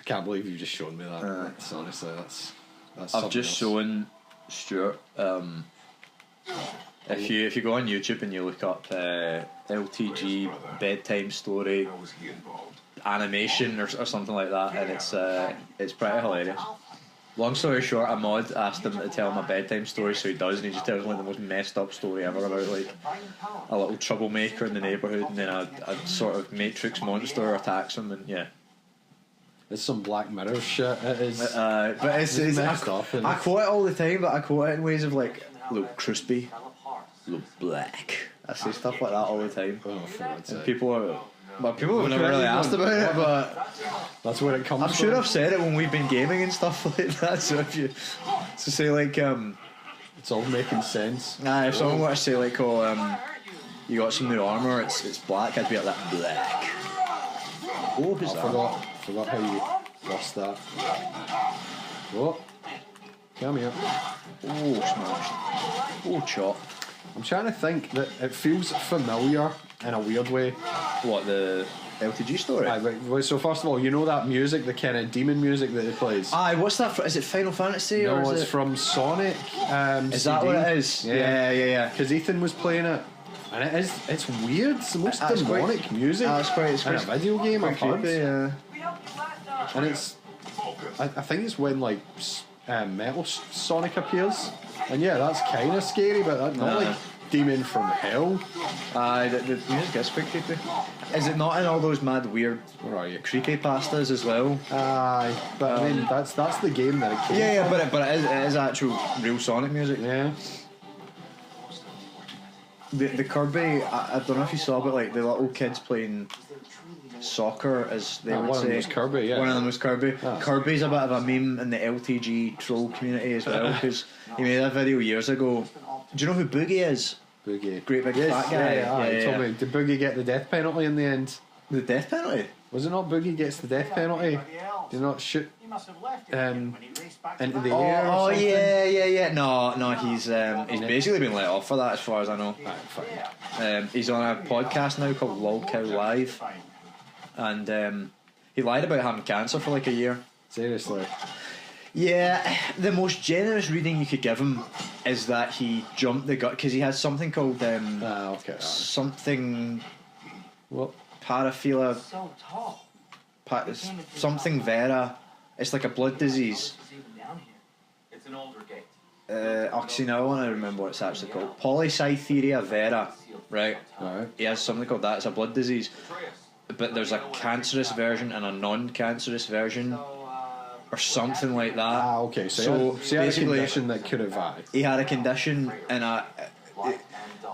can't believe you've just shown me that. That's honestly, that's I've just shown Stuart. If you go on YouTube and you look up LTG bedtime story animation or something like that, and it's pretty hilarious. Long story short, a mod asked him to tell him a bedtime story, so he does, and he just tells him like the most messed up story ever about like a little troublemaker in the neighbourhood, and then a sort of Matrix monster attacks him, and yeah. It's some Black Mirror shit. It is, but it's messed up. I quote it all the time, but I quote it in ways of like, look crispy, look black. I say stuff like that all the time, and people have never really asked about it, but that's where it comes from. I'm sure I've said it when we've been gaming and stuff like that. So if you to say like it's all making sense. If someone were to say like, you got some new armour, it's black, I'd be like that black. Oh, who's that? Forgot how you lost that. Oh, come here. Oh, smashed. Oh, chop. I'm trying to think that it feels familiar in a weird way. What, the LTG story? So first of all, you know that music, the kind of demon music that it plays? What's that? Is it Final Fantasy? No, or is it's from Sonic. Is that what it is? Yeah. Because Ethan was playing it. And it's weird. It's the most demonic music it's quite in a video game I've heard. Yeah. And it's, I think it's when like Metal Sonic appears, and yeah, that's kind of scary, but that's not like demon from hell. The music is quite creepy. Is it not in all those mad weird creepypastas as well? But I mean that's the game that it came from. But it is actual real Sonic music. Yeah. The Kirby, I don't know if you saw, but like the little kids playing soccer, as they would say. One of them was Kirby, yeah. One of them was Kirby. Kirby's a bit of a meme in the LTG troll community as well, because he made a video years ago. Do you know who Boggie is? Boggie. Great big fat guy. Yeah. Told me, did Boggie get the death penalty in the end? The death penalty? Was it not Boggie gets the death penalty? Did not shoot into the air? Oh yeah. No, he's basically been let off for that, as far as I know. He's on a podcast now called LolCow Live, and he lied about having cancer for like a year. Seriously? Yeah, the most generous reading you could give him is that he jumped the gut because he has something called something. What? Paraphilia. Something Vera. It's like a blood disease. It's an older gate. Actually, now I want to remember what it's actually called. Polycytheria Vera. Right. He has something called that. It's a blood disease. But there's a cancerous version and a non-cancerous version, or something like that. Okay. So he had a condition that could have died. He had a condition, and I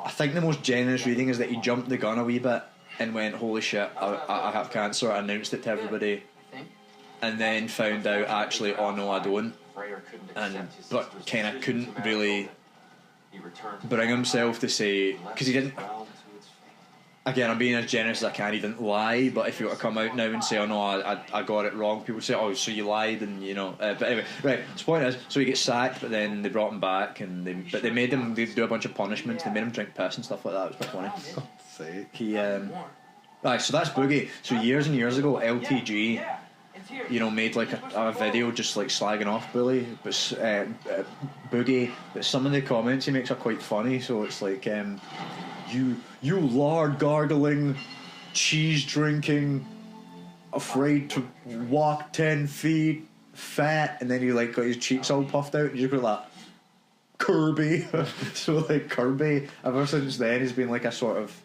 think the most generous reading is that he jumped the gun a wee bit and went, holy shit, I have cancer, announced it to everybody, and then found out actually, oh no, I don't, but kind of couldn't really bring himself to say, because he didn't, again, I'm being as generous as I can, he didn't lie, but if he were to come out now and say, oh no, I got it wrong, people would say, oh, so you lied, and you know, but anyway, right, the point is, so he gets sacked, but then they brought him back, and they made him do a bunch of punishments, they made him drink piss and stuff like that. It was quite funny. He so that's Boggie. So years and years ago, LTG, made like a video just like slagging off Boggie, but some of the comments he makes are quite funny. So it's like, you lard gargling, cheese drinking, afraid to walk 10 feet, fat, and then he like got his cheeks all puffed out, and you just go like, Kirby. So like Kirby, ever since then, has been like a sort of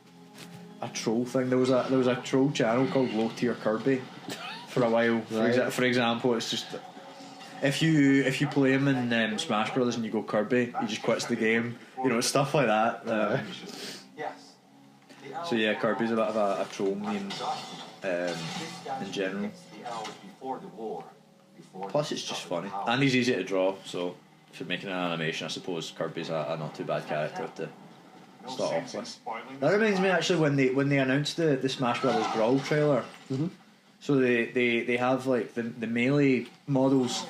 a troll thing. There was a troll channel called Low Tier Kirby for a while. For example, it's just if you play him in Smash Brothers and you go Kirby, he just quits the game. Stuff like that. So yeah, Kirby's a bit of a troll meme in general. Plus, it's just funny, and he's easy to draw. So if you're making an animation, I suppose Kirby's a not too bad character to start off with. That reminds me, actually, when they announced the Smash Brothers Brawl trailer. Mm-hmm. So they have like the melee models.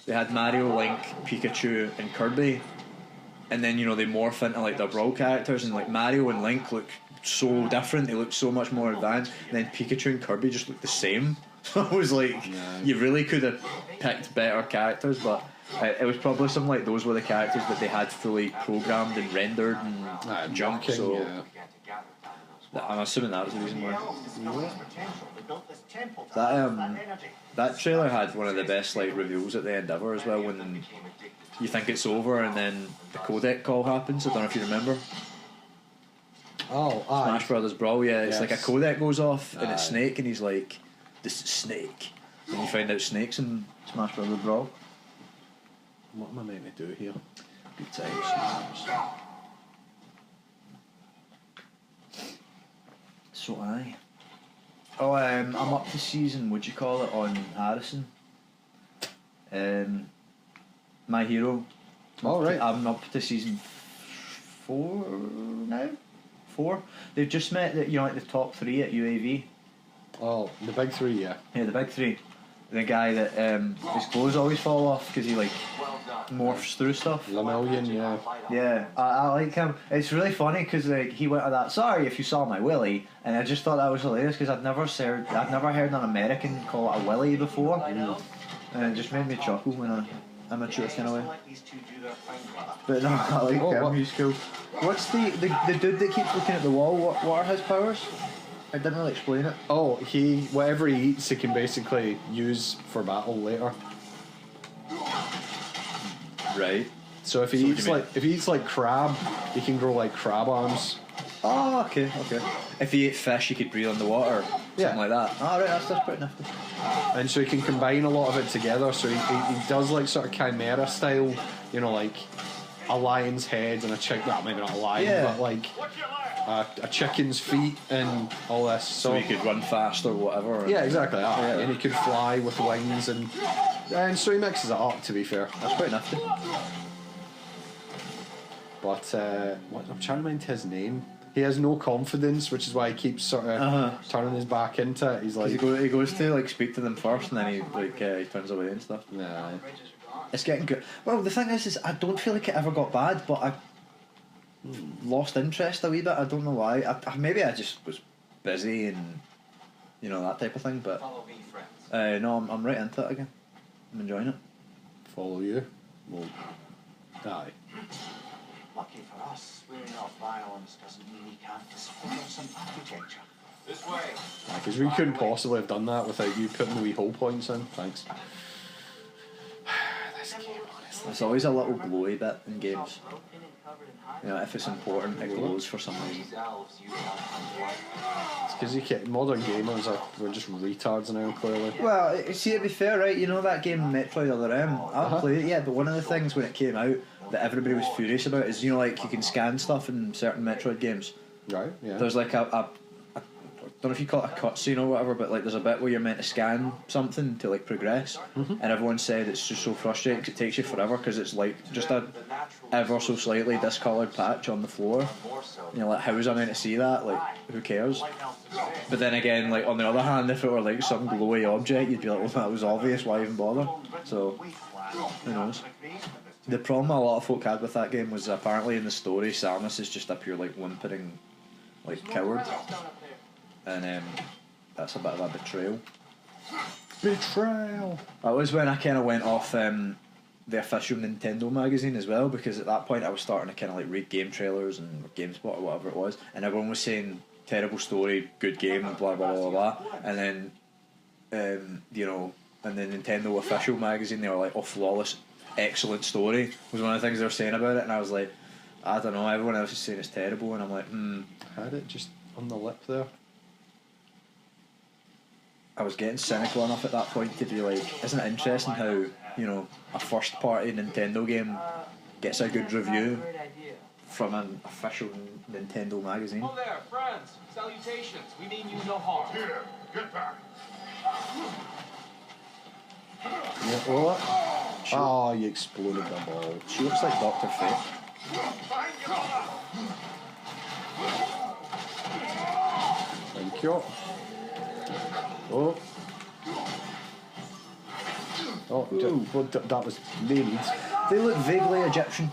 They had Mario, Link, Pikachu, and Kirby, and then they morph into like their Brawl characters, and like Mario and Link look so different. They look so much more advanced, and then Pikachu and Kirby just look the same. I was like, Yeah. you really could have picked better characters, but it was probably something like those were the characters that they had fully programmed and rendered and jumped. Jumping, So yeah. I'm assuming that was the reason why. That That trailer had one of the best like reveals at the end ever as well. When you think it's over and then the codec call happens. I don't know if you remember. Oh, Smash Brothers Brawl, yeah, it's Yes. like a codec goes off and it's Aye. Snake and he's like, this is Snake. And you find out Snake's in Smash Brothers Brawl. What am I meant to do here? Good times. So aye. Oh, I'm up to season, would you call it, on Harrison. My Hero. Oh, right. I'm up to season 4 now. 4. They've just met the, like the top 3 at UAV. Oh, the big three, yeah. Yeah, the big 3. The guy that his clothes always fall off because he like morphs through stuff. Lemillion, yeah. Yeah, I like him. It's really funny because like he went to that. Sorry if you saw my willy, and I just thought that was hilarious because I'd never heard an American call it a willy before, and it just made me chuckle when I'm a mature kind of way. But no, I like him. What? He's cool. What's the dude that keeps looking at the wall? What are his powers? I didn't really explain it. Oh, whatever he eats, he can basically use for battle later. Right. So if he eats like crab, he can grow like crab arms. Oh, okay. If he ate fish, he could breathe underwater. Yeah. Something like that. Oh, right, that's pretty nifty. And so he can combine a lot of it together. So he does like sort of chimera style, like a lion's head and a chicken. Well, maybe not a lion, Yeah. but like a chicken's feet and all this. So he could run fast or whatever. Yeah, exactly. Yeah. And he could fly with wings and so he mixes it up. To be fair, That's quite nifty. but I'm trying to mind his name. He has no confidence, which is why he keeps sort of turning his back into it. He's like, He goes to like speak to them first, and then he turns away and stuff. nah. It's getting good. Well, the thing is I don't feel like it ever got bad, but I lost interest a wee bit. I don't know why. Maybe I just was busy and that type of thing. But no, I'm right into it again. I'm enjoying it. Follow you. Well, aye. Lucky for us, swearing off violence doesn't mean we can't disapprove of some architecture. This way. Because we couldn't possibly have done that without you putting the wee hole points in. Thanks. This game, honestly. There's always a little glowy bit in games. If it's important, it glows for some reason. It's because modern gamers we're just retards now, clearly. Well, see, to be fair, right, that game Metroid Other M, I haven't played it yet, but one of the things when it came out that everybody was furious about is, like, you can scan stuff in certain Metroid games. Right, yeah. There's like I don't know if you call it a cutscene or whatever, but like there's a bit where you're meant to scan something to like progress, and everyone said it's just so frustrating because it takes you forever because it's like just a ever so slightly discoloured patch on the floor. Like, how was I meant to see that? Like, who cares? But then again, like on the other hand, if it were like some glowy object, you'd be like, well, that was obvious. Why even bother? So who knows? The problem a lot of folk had with that game was apparently in the story, Samus is just a pure like whimpering like coward. And that's a bit of a betrayal. Betrayal! That was when I kind of went off the official Nintendo magazine as well, because at that point I was starting to kind of like read game trailers and GameSpot or whatever it was, and everyone was saying terrible story, good game, blah blah blah blah, and then and the Nintendo official magazine they were like, oh, flawless, excellent story was one of the things they were saying about it, and I was like, I don't know, everyone else is saying it's terrible, and I'm like, Had it just on the lip there. I was getting cynical enough at that point to be like, isn't it interesting how, a first party Nintendo game gets a good review from an official Nintendo magazine? Oh there, friends! Salutations! We mean you no harm. Here, get back. Yeah, what? Oh, you exploded the ball. She looks like Dr. Fate. Thank you. Oh. That was needed. They look vaguely Egyptian.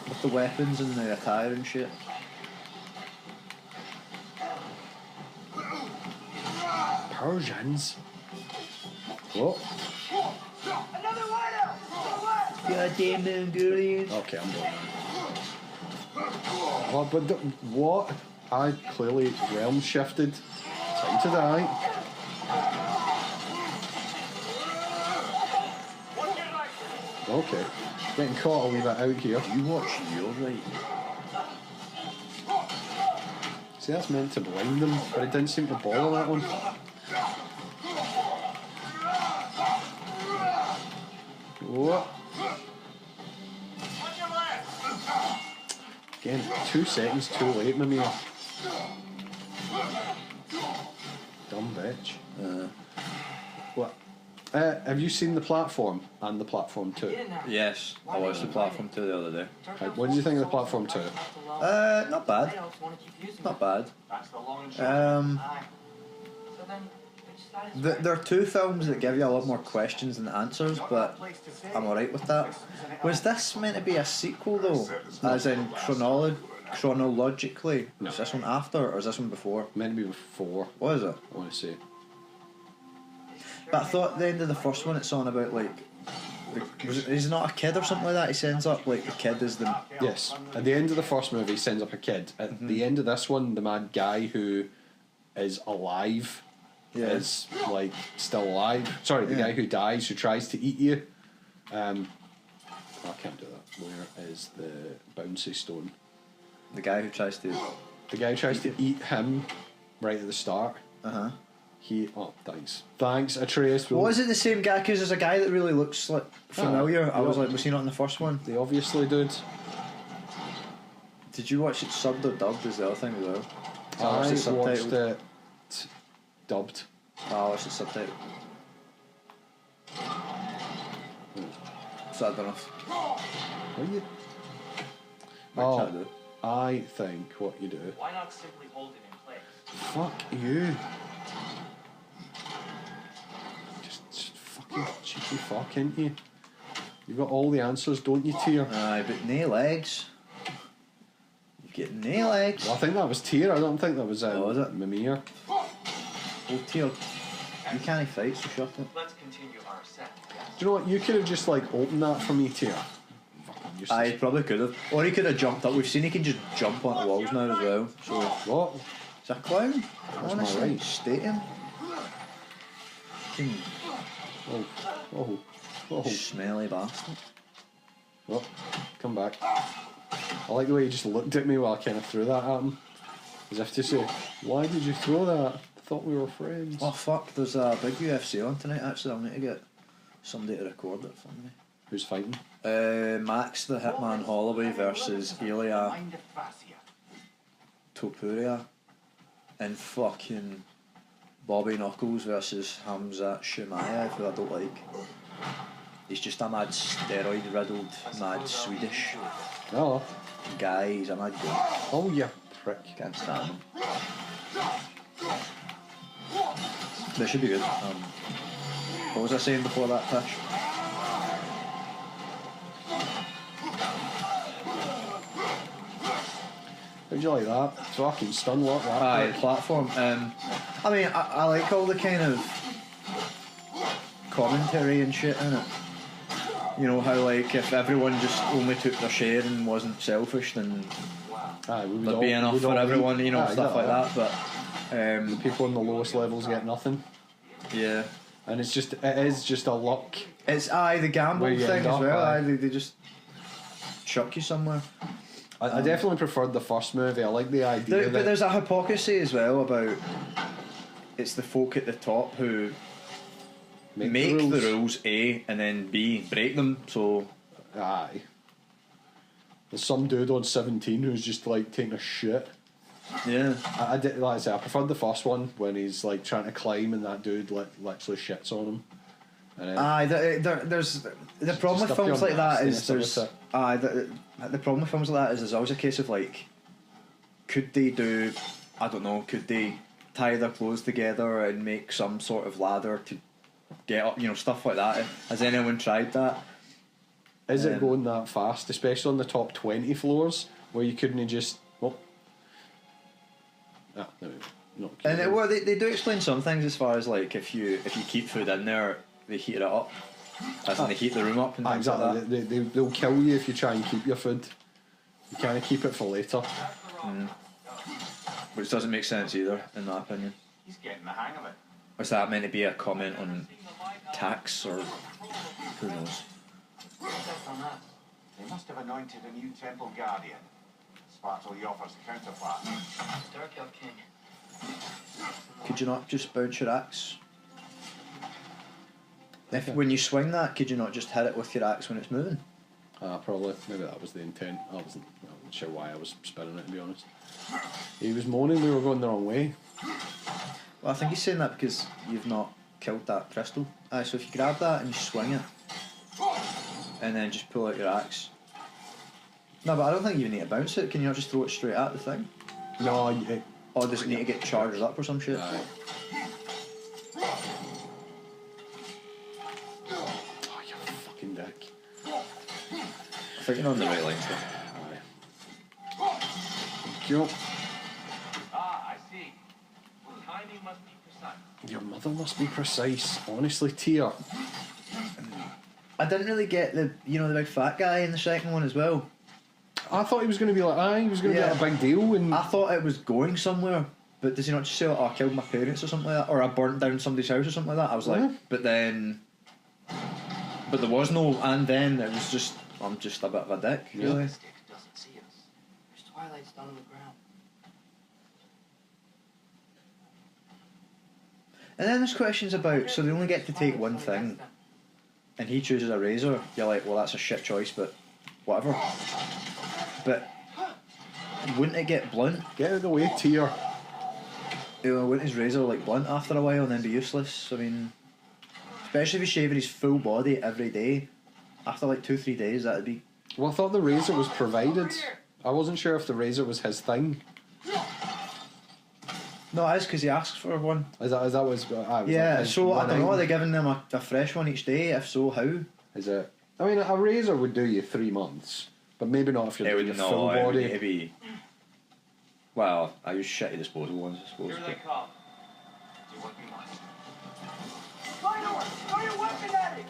With the weapons and the attire and shit. Persians. What? Goddamn Mongolians. Okay, I'm done. Oh, but what? I clearly realm shifted. Time to die. Okay, getting caught a wee bit out here. You watch your right. See, that's meant to blind them, but it didn't seem to bother that one. What? Again, 2 seconds too late, Mimir. Dumb bitch. What? Have you seen the platform and the platform 2? Yes, I watched the platform 2 the other day. Right, what did you think of the platform 2? Not bad. Not bad. There are 2 films that give you a lot more questions than answers, but I'm alright with that. Was this meant to be a sequel though? As in chronologically? No. Is this one after or is this one before? Meant to be before, What is it? I want to say. But I thought at the end of the first one it's on about like he's not a kid or something like that. He sends up like the kid is the Yes, at the end of the first movie he sends up a kid. At the end of this one, the mad guy who is alive is like still alive. Sorry, the guy who dies, who tries to eat you. I can't do that. Where is the bouncy stone? the guy who tries to. The guy who tries to eat him right at the start. Thanks, Atreus. Was it the same guy? Because there's a guy that really looks like familiar. I was like, was he not in the first one? They obviously did. Did you watch it subbed or dubbed? Is the other thing as well? I watched subtitled. it dubbed. I watched it subtitled. Sad enough. What you? Might do. I think what you do. Why not simply hold it in place? Fuck you. Just fucking cheeky fuck, ain't you? You've got all the answers, don't you, Tyr? Aye, but nae legs. You get nae legs. Well, I think that was Tyr. I don't think that was was it? Mimir. Oh, Tyr, you can't fight, so shut up. Let's continue our set. Do you know what? You could have just like opened that for me, Tyr. Aye, he probably could have. Or he could have jumped up. We've seen he can just jump onto walls now as well. So What? is that a clown? my Honestly, right. state him. Oh. Smelly bastard. Oh, come back. I like the way he just looked at me while I kind of threw that at him. As if to say, why did you throw that? I thought we were friends. Oh fuck, there's a big UFC on tonight actually. I'll need to get somebody to record it for me. Who's fighting? Max the Hitman Holloway versus Ilya Topuria, and fucking Bobby Knuckles versus Hamzat Chimaev, who I don't like. He's just a mad steroid riddled mad Swedish Oh. guy. He's a mad guy. Oh, you prick. Can't stand him. This should be good. What was I saying before that, Tish? How'd you like that? Fucking stun lock that. Aye, prick. platform. I mean, I like all the kind of commentary and shit in it. You know how like if everyone just only took their share and wasn't selfish, then Aye, we would there'd all, be enough we'd for all everyone. eat. You know, Aye, stuff like that. But The people on the lowest levels get nothing. yeah, And it is just a luck. it's the gamble Where you thing end as up, well. aye. They just chuck you somewhere. I definitely preferred the first movie. I like the idea But that there's a hypocrisy as well about it's the folk at the top who make the rules A and then B break them. So Aye. There's some dude on 17 who's just like taking a shit. yeah, I did, like I said, I preferred the first one when he's like trying to climb and that dude literally shits on him. And then, there's the problem with just a films pure like that is nastiness of there's the problem with films like that is there's always a case of like, could they do, I don't know, could they tie their clothes together and make some sort of ladder to get up, you know, stuff like that. Has anyone tried that? Is it going that fast, especially on the top 20 floors, where you couldn't just... Well, there we go. not. And they do explain some things as far as like if you keep food in there, they heat it up, as in they heat the room up and things exactly. like that. They'll kill you if you try and keep your food. You can't keep it for later. Which doesn't make sense either, in my opinion. He's getting the hang of it. Or is that meant to be a comment on tax or who knows? They must have anointed a new temple guardian. Sparkle offers a counterpart. Dark Elf King. Could you not just bounce your axe? When you swing that, could you not just hit it with your axe when it's moving? Probably. Maybe that was the intent. I wasn't sure why I was spinning it, to be honest. He was moaning we were going the wrong way. Well, I think he's saying that because you've not killed that crystal. So if you grab that and you swing it, and then just pull out your axe. No, but I don't think you need to bounce it. Can you not just throw it straight at the thing? No, Or does it need to get charged up or some shit? Oh, you fucking dick. I think you're on the right lines there. Thank you. Ah, I see. Timing must be precise. Your mother must be precise. Honestly, Tia. I didn't really get the big fat guy in the second one as well. I thought he was going to be like, he was going to be like a big deal. And I thought it was going somewhere, but does he not just say, like, I killed my parents or something like that, or I burnt down somebody's house or something like that? I was like, but there was no, and then it was just, I'm just a bit of a dick, really. The stick doesn't see us. There's twilight down on the ground. And then there's questions about, so they only get to take one thing, and he chooses a razor. You're like, well, that's a shit choice, but whatever. But wouldn't it get blunt? get out of the way, Tia. Wouldn't his razor like blunt after a while and then be useless? I mean, especially if he's shaving his full body every day. After like 2-3 days, that'd be. Well, I thought the razor was provided. I wasn't sure if the razor was his thing. No, it is because he asks for one. Is that was? Yeah, so I don't know. Are they giving them a fresh one each day? If so, how? Is it? I mean, a razor would do you 3 months, but maybe not if you're doing your full body. It would be. Well, I use shitty disposable ones, I suppose. Here they come. Do what you must. Throw your weapon at it!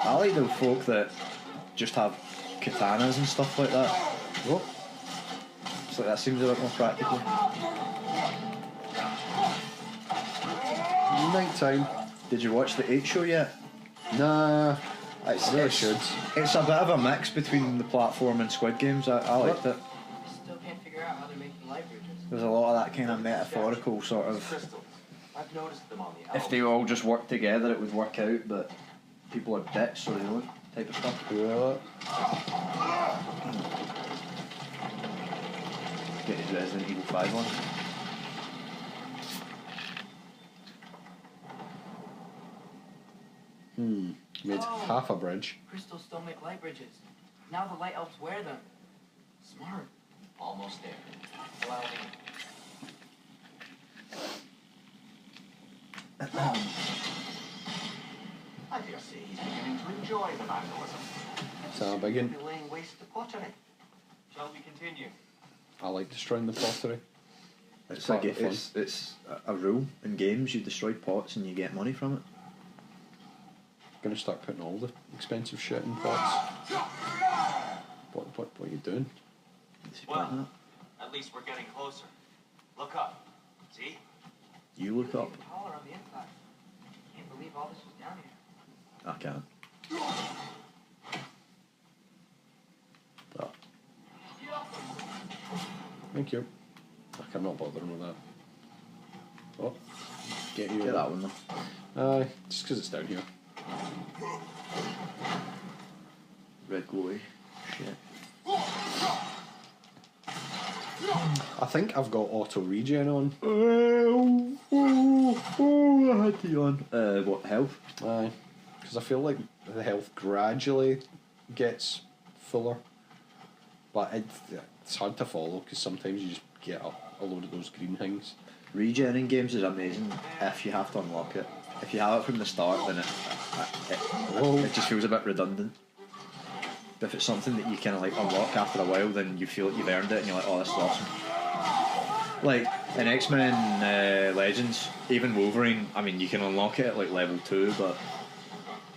I like the folk that just have katanas and stuff like that. Oh, It's like that seems a bit more practical. night time. Did you watch the 8 show yet? Nah, I really It's- should. It's a bit of a mix between the platform and Squid Games. I liked it. I still can't figure out how they're making light bridges. There's a lot of that kind of metaphorical sort of. Crystals. I've noticed them on the If they all just worked together, it would work out, but people are dicks, so they don't, type of stuff. Yeah. Get his Resident Evil 5 on. Made half a bridge. Crystals still make light bridges. Now the light elves wear them. Smart. Almost there. Allow me. I dare say he's beginning to enjoy the vandalism. So big in. He'll be laying waste to pottery. Shall we continue? I like destroying the pottery. It's part like of the fun. it's a rule in games. You destroy pots and you get money from it. Gonna start putting all the expensive shit in pots. What are you doing? Is he putting Well, at least we're getting closer. Look up. See? that? You look up. Taller on the inside. Can't believe all this was down here. I can't. That. Thank you. I'm not bothering with that. Oh, get you. Get that one though. Just because it's down here. Red glowy. Shit. I think I've got auto regen on. I had to on. What, health? Aye, because I feel like the health gradually gets fuller, but it's hard to follow because sometimes you just get a load of those green things. Regen in games is amazing if you have to unlock it. If you have it from the start, then it just feels a bit redundant. But if it's something that you kind of like unlock after a while, then you feel like you've earned it and you're like, oh, this is awesome. Like in X-Men Legends, even Wolverine, I mean, you can unlock it at like level 2, but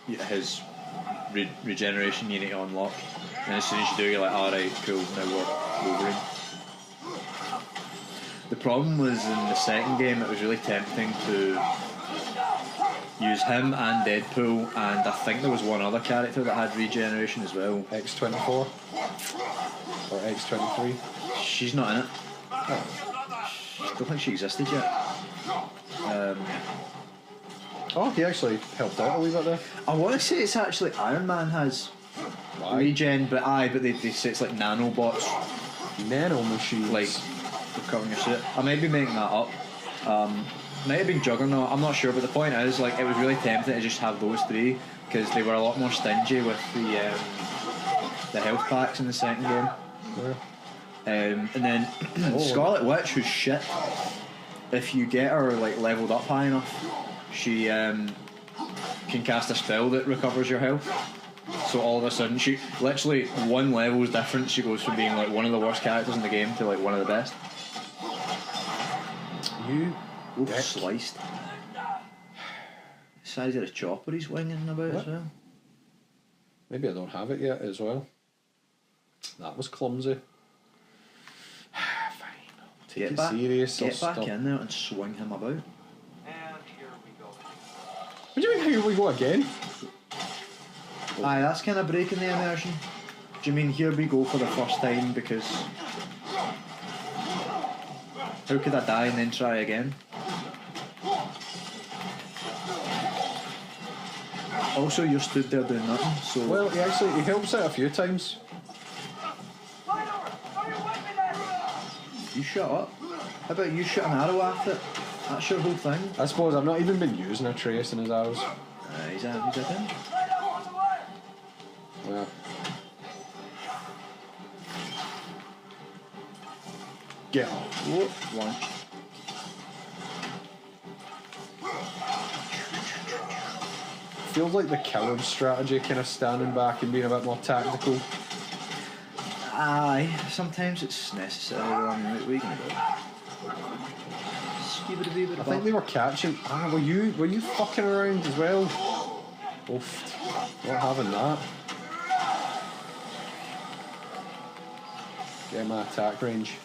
his regeneration you need to unlock. And as soon as you do, you're like, alright, cool, now we're Wolverine. The problem was in the second game, it was really tempting to use him and Deadpool, and I think there was one other character that had regeneration as well. X-24 or X-23. She's not in it. I don't think she existed yet. Oh, he actually helped out a wee bit there. I want to say it's actually Iron Man has regen, but they say it's like nanobots, Nano machines. like recovering your suit. I might be making that up. Might have been Juggernaut, I'm not sure, but the point is, like, it was really tempting to just have those three because they were a lot more stingy with the health packs in the second game. Yeah. And then Scarlet Witch, who's shit, if you get her like leveled up high enough, she can cast a spell that recovers your health. So all of a sudden, she literally one level's difference, she goes from being like one of the worst characters in the game to like one of the best. Sliced. The size of the chopper he's winging about as well. Maybe I don't have it yet as well. That was clumsy. Fine. Take it serious. Get back in there and swing him about. And here we go. What do you mean, here we go again? Aye, that's kind of breaking the immersion. Do you mean here we go for the first time because... How could I die and then try again? Also, you're stood there doing nothing, so... Well, he helps out a few times. You shut up. How about you shoot an arrow at it? That's your whole thing. I suppose I've not even been using a trace in his arrows. He's a thing. Yeah. Get up. Whoa, launch. Feels like the coward strategy, kind of standing back and being a bit more tactical. Aye, sometimes it's necessary. What are you gonna do? I think they were catching. Were you fucking around as well? Oof, not having that. Get my attack range.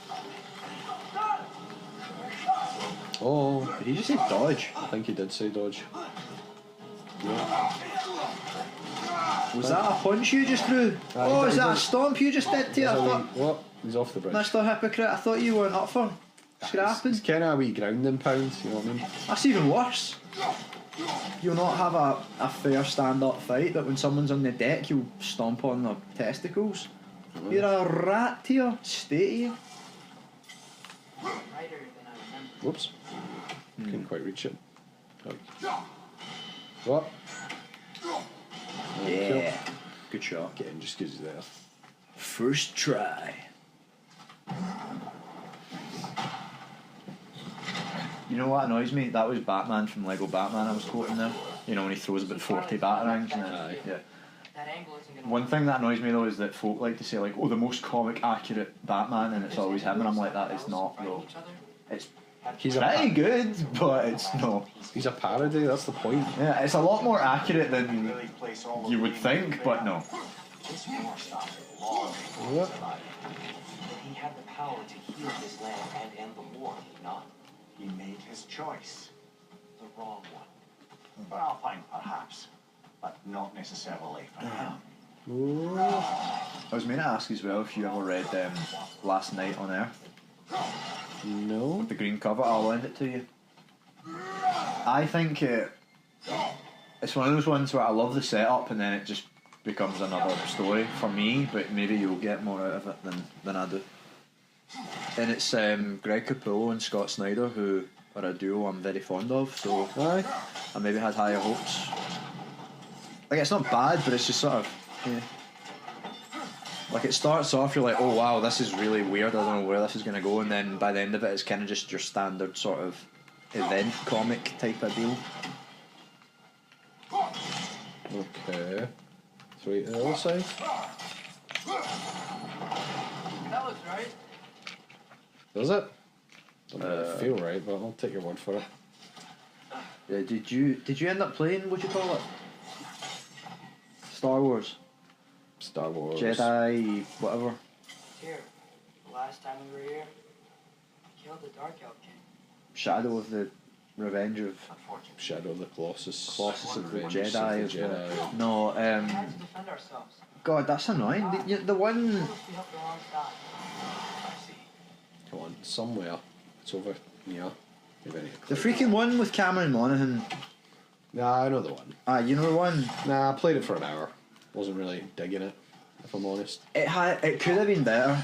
Oh, did he just say dodge? I think he did say dodge. Yeah. Was that a punch you just threw? Is that a stomp you just did to you? What? He's off the bridge. Mr. Hypocrite, I thought you weren't up for scrapping. It's kind of a wee grounding pound, you know what I mean? That's even worse. You'll not have a fair stand-up fight, but when someone's on the deck, you'll stomp on their testicles. You're a rat to your state. Whoops. Couldn't quite reach it. Oh. What? Yeah. Good shot. Getting just because he's there. First try. You know what annoys me? That was Batman from Lego Batman I was quoting there. You know when he throws about 40 batarangs and yeah. One thing that annoys me though is that folk like to say like, oh, the most comic accurate Batman, and it's always him, and I'm like, that is not though. He's pretty good, but it's no. He's a parody, that's the point. Yeah, it's a lot more accurate than you would think, but no. What? He had the power to heal his land and end the war, did he not? He made his choice. The wrong one. Well, fine, perhaps. But not necessarily for him. I was meant to ask as well if you ever read Last Night on Earth. No. With the green cover, I'll lend it to you. I think it's one of those ones where I love the setup and then it just becomes another story for me, but maybe you'll get more out of it than I do. And it's Greg Capullo and Scott Snyder, who are a duo I'm very fond of, so I maybe had higher hopes. Like, it's not bad, but it's just sort of, yeah. Like, it starts off, you're like, oh wow, this is really weird, I don't know where this is going to go, and then by the end of it, it's kind of just your standard sort of event comic type of deal. Okay. Three to the other side. That looks right. Does it? Doesn't really feel right, but I'll take your word for it. Yeah, did you end up playing, what do you call it? Star Wars? Star Wars. Jedi, whatever. Here, the last time we were here, I killed the Dark Elf King. Shadow of the Revenge of... Shadow of the Colossus. Colossus of the Revenge Jedi. of the Jedi. No, We had to defend ourselves. God, that's annoying. The one... We helped the wrong side. I see. Come on, somewhere. It's over here. Maybe I need to The click. freaking one with Cameron Monaghan. Nah, I know the one. You know the one? Nah, I played it for an hour. Wasn't really digging it, if I'm honest. It could have been better.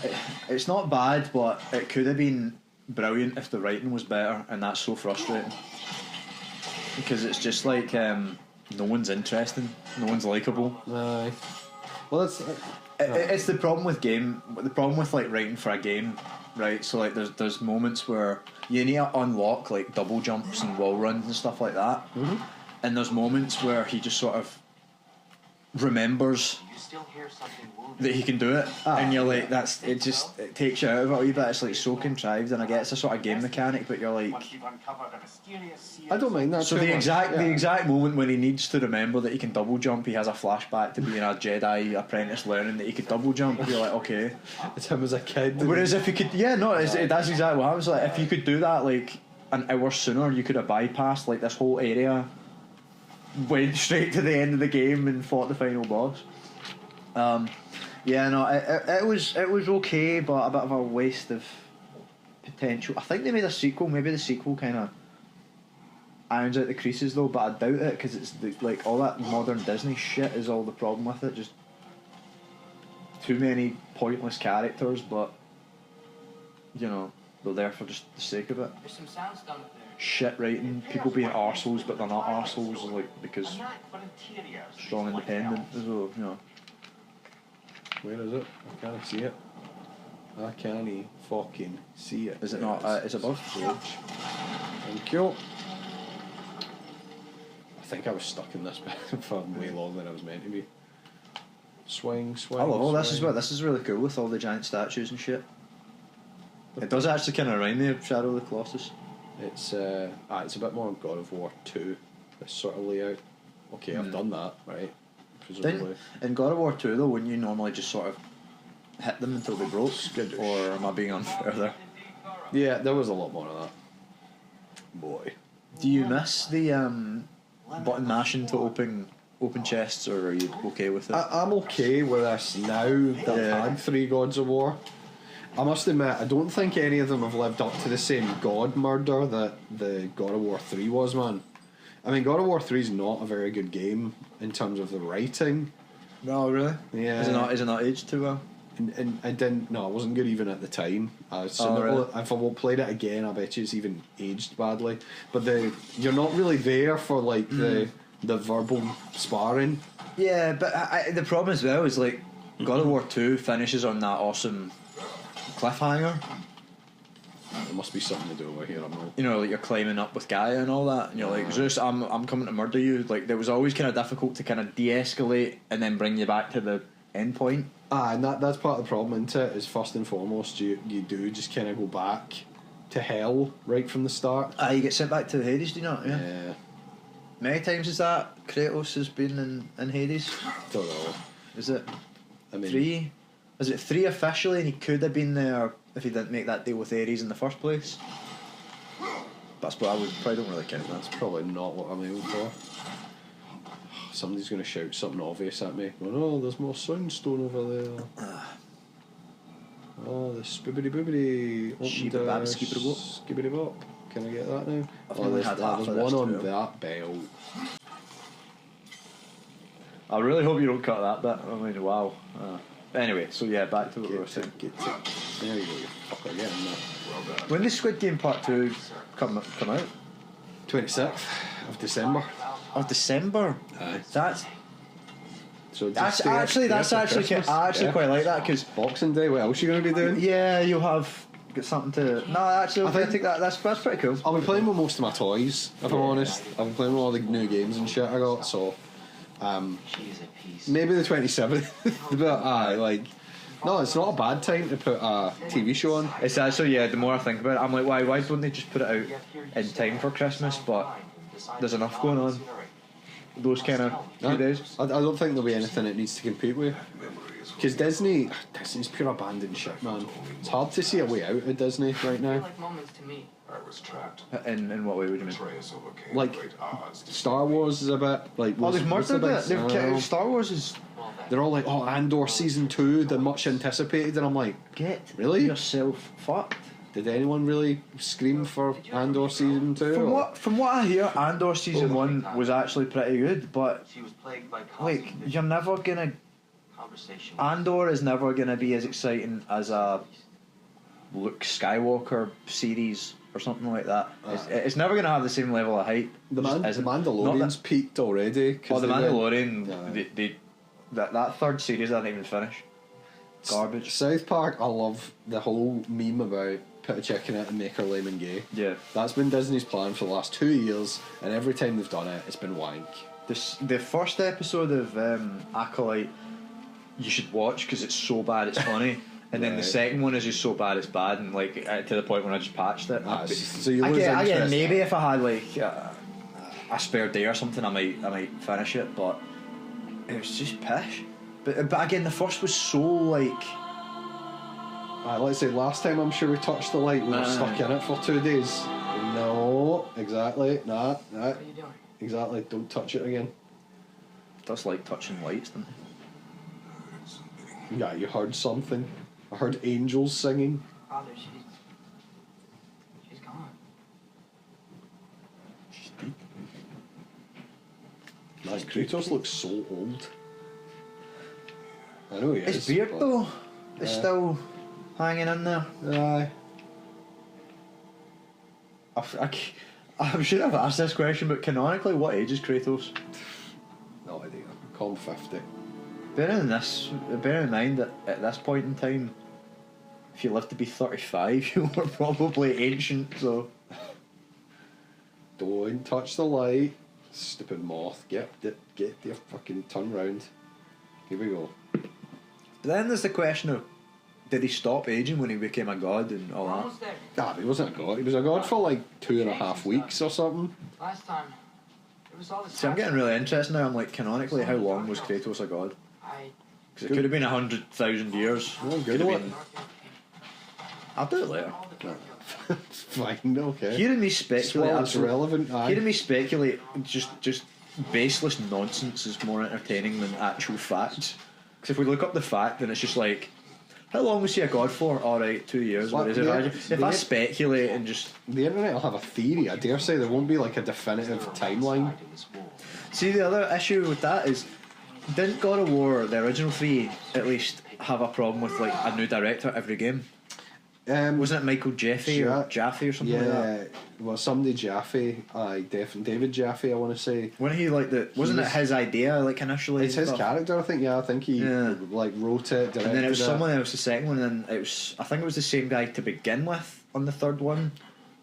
It's not bad, but it could have been brilliant if the writing was better, and that's so frustrating. Because it's just like no one's interesting, no one's likable. Aye. Well, that's... It's the problem with like writing for a game, right? So like there's moments where you need to unlock like double jumps and wall runs and stuff like that, and there's moments where he just sort of remembers You still hear something wounded. that he can do it, and you're like, it takes you out of it a wee bit. It's like so contrived, and I get it's a sort of game mechanic, but you're like, Once you've uncovered a mysterious seal. I don't mind that so too the much. exact moment when he needs to remember that he can double jump, he has a flashback to being a Jedi apprentice learning that he could double jump. You're like, okay. It's him as a kid. Whereas if you could, that's exactly what happens. Like if you could do that like an hour sooner, you could have bypassed like this whole area, went straight to the end of the game and fought the final boss. It was okay, but a bit of a waste of potential. I think they made a sequel. Maybe the sequel kind of irons out the creases though, but I doubt it because it's like all that modern Disney shit is all the problem with it. Just too many pointless characters, but you know they're there for just the sake of it. There's some sound stuff up there. Shit writing, people being arseholes, but they're not arseholes, like because For interiors. strong independent as well, you know. Where is it? I can't see it. I can't fucking see it. Is it not? It's above. Thank you. I think I was stuck in this bit for way longer than I was meant to be. Swing. I love all this as well. This is really cool with all the giant statues and shit. It does actually kind of remind me of Shadow of the Colossus. It's a bit more God of War 2. This sort of layout. Okay, I've done that, right? Presumably. In God of War 2 though, wouldn't you normally just sort of hit them until they broke? Skiddish. Or am I being unfair there? Yeah, there was a lot more of that. Boy. Do you miss the button mashing to open chests, or are you okay with it? I'm okay with this now that I've had 3 Gods of War. I must admit, I don't think any of them have lived up to the same god murder that the God of War 3 was, man. I mean, God of War 3 is not a very good game in terms of the writing. No, really? Yeah. Is it not aged too well? And I didn't. No, it wasn't good even at the time. If I played it again, I bet you it's even aged badly. But you're not really there for like the verbal sparring. Yeah, but the problem as well is like God of War 2 finishes on that awesome cliffhanger. There must be something to do over here. I'm not. You know, like you're climbing up with Gaia and all that, and you're like, Zeus, I'm coming to murder you. Like there was always kind of difficult to kind of de-escalate and then bring you back to the end point. And that's part of the problem, isn't it? Is first and foremost you do just kind of go back to hell right from the start. You get sent back to Hades, do you not? Yeah. Many times is that Kratos has been in Hades? Don't know. Is it? I mean, 3? Is it 3 officially, and he could have been there if he didn't make that deal with Ares in the first place? That's what I would probably don't really count that. That's probably not what I'm aiming for. Somebody's going to shout something obvious at me. Going, oh, there's more soundstone over there. Oh, the spibbity boobity. Skibbity bop. Can I get that now? I've Oh, only there's had that for one this on too. that belt. I really hope you don't cut that bit. I mean, wow. Anyway, so yeah, back to what we were saying. There you go, you fucker, get in there. When does Squid Game Part 2 come out? 26th of December. Of December? Aye. That's Christmas. I actually quite like that because Boxing Day, what else are you going to be doing? yeah, you'll have got something to. No, actually, I think that's pretty cool. I'll be playing with most of my toys, if I'm honest. I'll be playing with all the new games and shit I got, so maybe the 27th. But No, it's not a bad time to put a TV show on. It's actually, yeah, the more I think about it, I'm like, why don't they just put it out in time for Christmas? But there's enough going on those kind of 2 days. I don't think there'll be anything it needs to compete with. Because Disney's pure abandoned shit, man. It's hard to see a way out of Disney right now. Like moments to me. I was trapped. In what way would you mean? Atreus overcame Like, great odds to Star Wars is a bit like. Oh, there's more what's to the that. big- Star Wars is They're all like, oh, Andor season 2, the much anticipated, and I'm like, get really? yourself fucked. Did anyone really scream for Andor season 2? From what I hear, Andor season 1 was actually pretty good, but She was plagued by like you're never gonna. conversation. Andor is never gonna be as exciting as a Luke Skywalker series or something like that. It's never gonna have the same level of hype. The Just isn't. Not Mandalorian's that- peaked already. Oh, the they went- Mandalorian. Yeah. That third series I didn't even finish. Garbage. South Park, I love the whole meme about put a chick in it and make her lame and gay. Yeah. That's been Disney's plan for the last 2 years, and every time they've done it, it's been wank. The first episode of Acolyte you should watch because it's so bad it's funny, and then the Right. second one is just so bad it's bad, and like to the point when I just patched it. So you lose I get interest. maybe if I had like a spare day or something I might finish it, but it was just pish. But again, the first was so like. Let's say last time I'm sure we touched the light, we were stuck in it for 2 days. No, exactly. Nah, What are you doing? exactly. Don't touch it again. That's like touching lights, doesn't it? Yeah, you heard something. I heard angels singing. Father, she's gone. She's deep. Man, Kratos looks so old. I know he is. His beard but- though is Yeah. still hanging in there. Aye. I'm sure I've asked this question, but canonically, what age is Kratos? No idea. Call him 50. Bear in mind that at this point in time, if you live to be 35, you were probably ancient. So Don't touch the light. Stupid moth. Get your fucking turn round. Here we go. but then there's the question of, did he stop aging when he became a god and all We're that? almost there. Nah, he wasn't a god. He was a god for like 2.5 weeks or something. Last time, it was all this. See, I'm getting really interested now. I'm like, canonically, how long was Kratos a god? Because it could have been 100,000 years. Oh, Could have good been. I'll do it later. Fine, okay. Hearing me speculate, Well, it's relevant. Aye. hearing me speculate, just baseless nonsense is more entertaining than actual facts. Because if we look up the fact, then it's just like, how long was he a god for? All right, 2 years. Well, Whereas if I speculate and just The internet will have a theory. I dare say there won't be like a definitive timeline. see, the other issue with that is, didn't God of War, the original 3, at least have a problem with like a new director every game? Wasn't it Michael Jaffe or Jaffe or something like that? Yeah, well, somebody Jaffe, David Jaffe, I want to say. Wasn't he like the? Wasn't it his idea like initially? It's his But- character, I think. Yeah, I think he like wrote it, directed And then it was it. someone else the second one, and it was I think it was the same guy to begin with on the third one,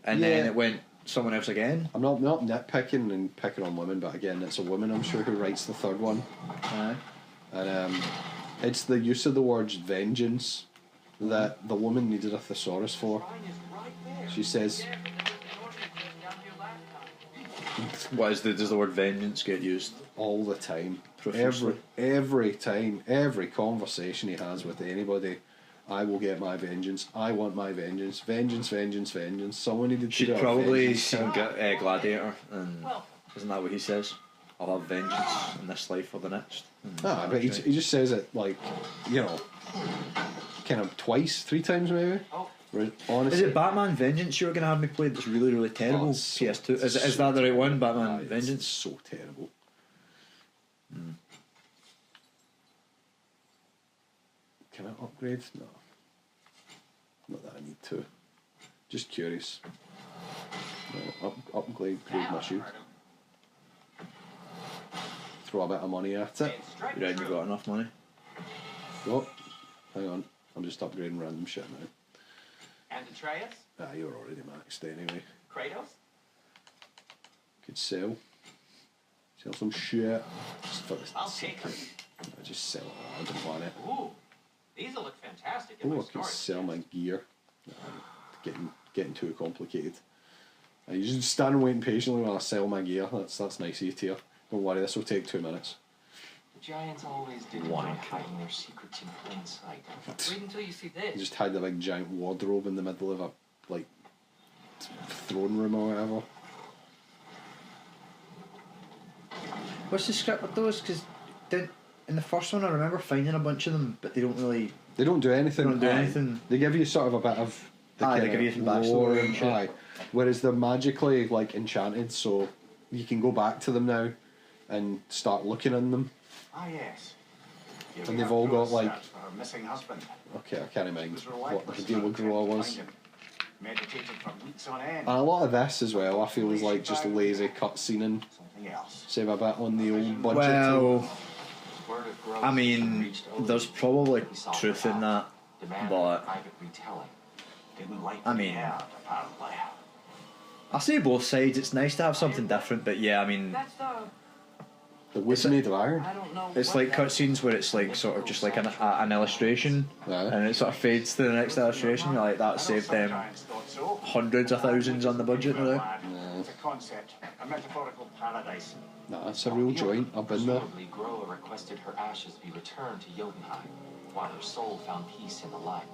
and then Yeah. it went someone else again. I'm not nitpicking and picking on women, but again, it's a woman, I'm sure, who writes the third one. Aye. And it's the use of the words vengeance that the woman needed a thesaurus for. She says, What is does the word vengeance get used? all the time, Profusely. every time, every conversation he has with anybody, I will get my vengeance. I want my vengeance. Vengeance, vengeance, vengeance. Someone needed to She'd do a probably vengeance seen count. Gladiator, and isn't that what he says? I'll have vengeance in this life or the next. Ah, but he just says it like, you know, kind of twice, 3 times maybe. Honestly, Is it Batman Vengeance you were going to have me play that's really, really terrible? Oh, it's so- PS2. Is that the right one, Batman It's Vengeance? so terrible. Can I upgrade? No. Not that I need to. Just curious. No, upgrade my shield. Throw a bit of money at it. You reckon you got enough money? Oh, hang on. I'm just upgrading random shit now. And Atreus? You're already maxed anyway. Kratos? Could sell. Sell some shit. Just for the I'll take her. I just sell it. I don't want it. Ooh. These will look fantastic in Oh, my I can story. sell my gear. Getting too complicated. You just stand and wait patiently while I sell my gear. That's nice of you, Tia. Don't worry, this will take 2 minutes. The giants always did enjoy hiding their secrets in plain sight. Wait until you see You this. just hide a big giant wardrobe in the middle of a like throne room or whatever. What's the script with those? Because in the first one I remember finding a bunch of them, but they don't really. They don't do anything. They don't do anything. They give you sort of a bit of the They kinda give you some backstory lore and shit. aye. Whereas they're magically like enchanted, so you can go back to them now and start looking in them. Ah, yes. Here And we they've have all got, Groa's like- search for her missing husband. Okay, I can't mind Was what relentless the deal in with her Groa attempt to was. find him. Meditated for weeks on end. And a lot of this as well, I feel is like just lazy cutscening. Something else. Save a bit on the old budget. Well, Word of Groa's I mean, reached Odin. there's probably He sought truth her in out, that, demanded but a private retelling. Didn't like I to be mean- heard, apparently. I see both sides. It's nice to have something different, but yeah, I mean, That's The was made of iron. I don't know. it's what like that- cutscenes where it's like sort of just like an illustration, Aye. and it sort of fades to the next illustration. You're like, that saved Some them giants thought so. hundreds of thousands on the budget. Well, Now. lad, It's a concept, a metaphorical paradise. Nah, it's a real joint. I've been there. Presumably, Groa requested her ashes be returned to Jotunheim, while her soul found peace in the light.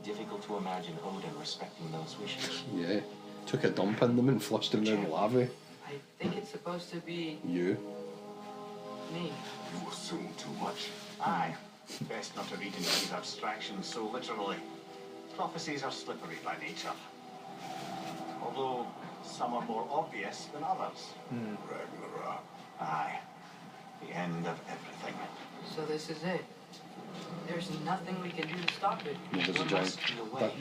Difficult to imagine Odin respecting those wishes. Yeah. Took a dump in them and flushed them down the lava. I think it's supposed to be You. me. You assume too much. Aye. Best not to read into these abstractions so literally. Prophecies are slippery by nature. Although some are more obvious than others. Ragnarok. Aye. The end of everything. So this is it. There's nothing we can do to stop it. No, there's a There giant. must be a way. That,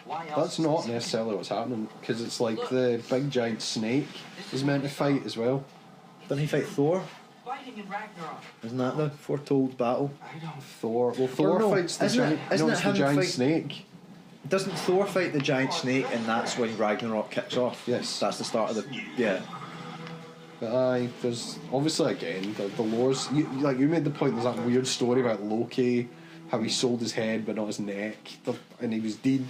Why else that's is not this necessarily what's happening, because it's like the big giant snake is meant to fight as well. Didn't he fight Thor? Fighting in Ragnarok. Isn't that the foretold battle? I don't. Thor. Well, Thor no, fights the isn't it- giant. isn't No, it it's the him giant fight- snake. Doesn't Thor fight the giant snake, and that's when Ragnarok kicks off? Yes. That's the start of the. Yeah. But aye, there's obviously again the lore's. You made the point. There's that weird story about Loki, how he sold his head but not his neck, and he was dead.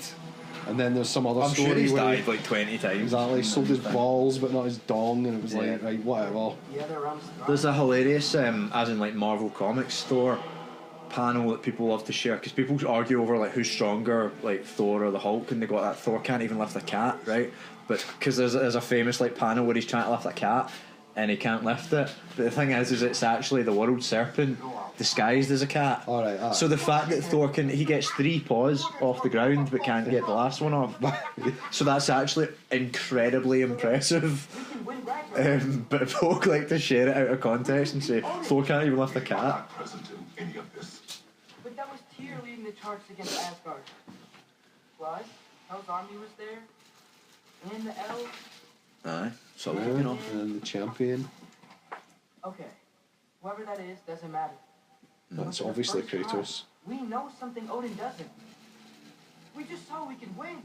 And then there's some other I'm story sure he's where died like 20 times. exactly he sold his balls but not his dong, and it was like Yeah. right, whatever. The other arm's There's a hilarious, as in like Marvel Comics store panel that people love to share because people argue over like who's stronger, like Thor or the Hulk, and they got that Thor can't even lift a cat, right? But because there's a famous like panel where he's trying to lift a cat and he can't lift it. But the thing is it's actually the world serpent disguised as a cat. All right, aye. So the fact that Thor he gets 3 paws off the ground but can't get the last one off. So that's actually incredibly impressive. We can win Ragnarok. But folk like to share it out of context and say Thor can't even lift a cat. Not present in any of this. But that was Tyr leading the charge against Asgard. Plus, Hell's army was there. And the elves. Aye, so Yeah, you know. and the champion. Okay. Whoever that is doesn't matter. No, it's But for the obviously first time, Kratos. We know something Odin doesn't. We just saw we can win.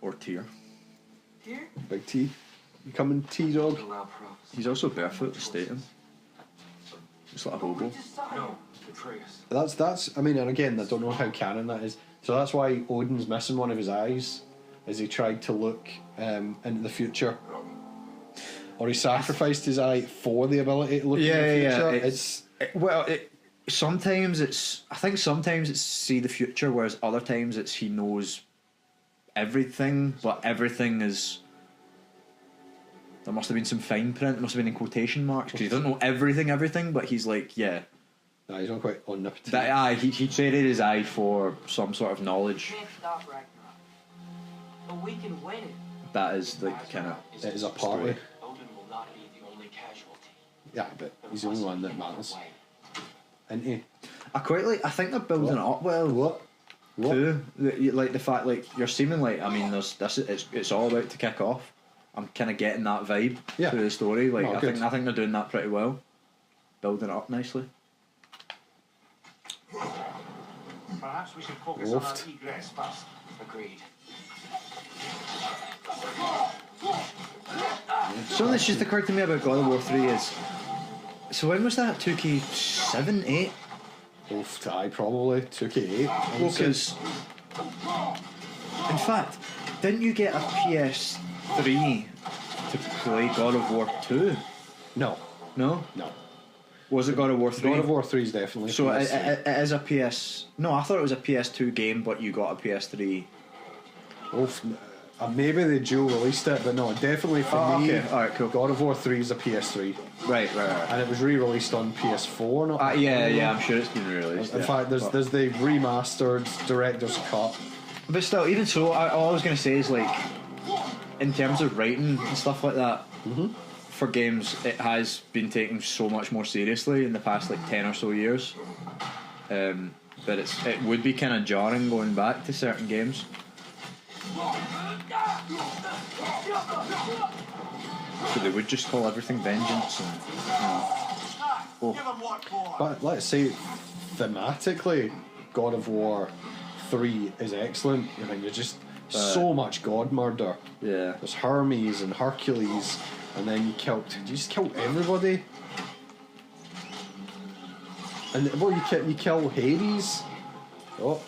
Or Tyr. Tyr? Big T. You coming, T dog? Allow prophecy. He's also barefoot to state him. Just like a But we hobo. just saw him. No, betray us. That's. I mean, and again, I don't know how canon that is. So that's why Odin's missing one of his eyes, as he tried to look into the future. Or he sacrificed his eye for the ability to look into the future. Sometimes it's. I think sometimes it's see the future, whereas other times it's he knows everything, but everything is. There must have been some fine print. It must have been in quotation marks because he doesn't know everything. But he's like, yeah, Nah, he's not quite omnipotent. that eye. He traded his eye for some sort of We knowledge. can't stop Ragnarok. But we can win it. That is like kind of. It is a party. Odin will not be the only casualty. Yeah, but he's the only one that matters. Isn't he? I quite like. I think they're building it up well. What? What? Too. Like the fact, like you're seeming like. I mean, there's this. It's all about to kick off. I'm kind of getting that vibe Yeah. through the story. Like Oh, I good. think they're doing that pretty well, building it up nicely. Perhaps we should focus on our Wolfed. egress first. Agreed. Something that's just occurred to me about God of War 3 is. So when was that? 2K7, 8? Oof, I probably 2K8. Well, because in fact, didn't you get a PS3 to play God of War 2? No. No? No. Was it God of War 3? God of War 3 is definitely. So it PS3. is a PS... No, I thought it was a PS2 game, but you got a PS3. Oof, maybe they dual released it, but no, definitely for me. Okay. Alright, cool. God of War 3 is a PS3. Right. And it was re-released on PS4. Not Yeah, I'm sure it's been re-released. In fact, there's the remastered director's cut. But still, even so, all I was going to say is, like, in terms of writing and stuff like that, for games, it has been taken so much more seriously in the past, like, 10 or so years. But it would be kind of jarring going back to certain games. So they would just call everything vengeance and, But let's say, thematically, God of War 3 is excellent. I mean, you're just so much god murder. Yeah. There's Hermes and Hercules, and then you just kill everybody. And well, you kill Hades. Oh,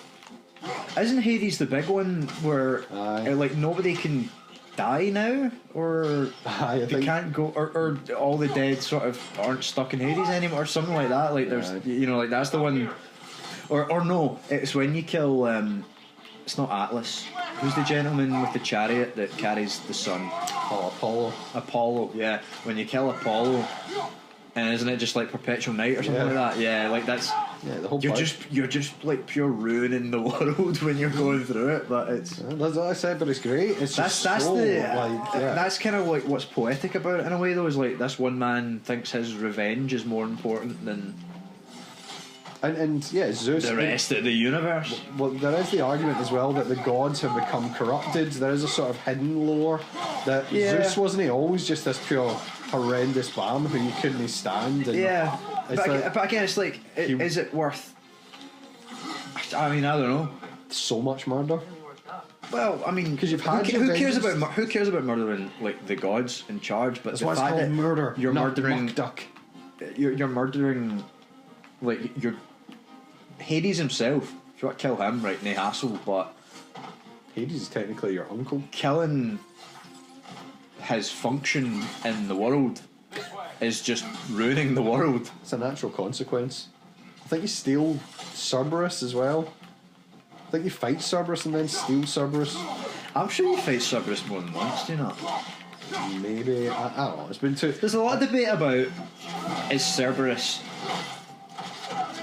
Isn't Hades the big one where Aye. like nobody can die now, or I they think can't go, or all the dead sort of aren't stuck in Hades anymore, or something like that? Like there's, like that's the one, or no, it's when you kill. It's not Atlas. Who's the gentleman with the chariot that carries the sun? oh, Apollo. Apollo. Yeah, when you kill Apollo. And isn't it just like perpetual night or something like that? Yeah, like that's. Yeah, the whole. You're just like pure ruining the world when you're going through it. But it's That's what I said, but it's great. It's just that's so, the yeah. that's kind of like what's poetic about it in a way though. Is like this one man thinks his revenge is more important than and yeah, Zeus. the rest of the universe. Well, there is the argument as well that the gods have become corrupted. There is a sort of hidden lore that Zeus wasn't he always just this pure horrendous bam who you couldn't stand. And Yeah, it's but again, it's like, is it worth? I mean, I don't know. so much murder. Well, I mean, 'Cause you've had who cares vengeance. about who cares about murdering like the gods in charge? But That's the why it's fact called that murder. you're not murdering, muck duck. you're murdering, like you're Hades himself. If you want to kill him, right? No hassle. But Hades is technically your uncle. killing his function in the world is just ruining the world. It's a natural consequence. I think you steal Cerberus as well. I think you fight Cerberus and then steal Cerberus. I'm sure you fight Cerberus more than once, do you not? Maybe I don't know. It's been too. There's a lot of debate about is Cerberus.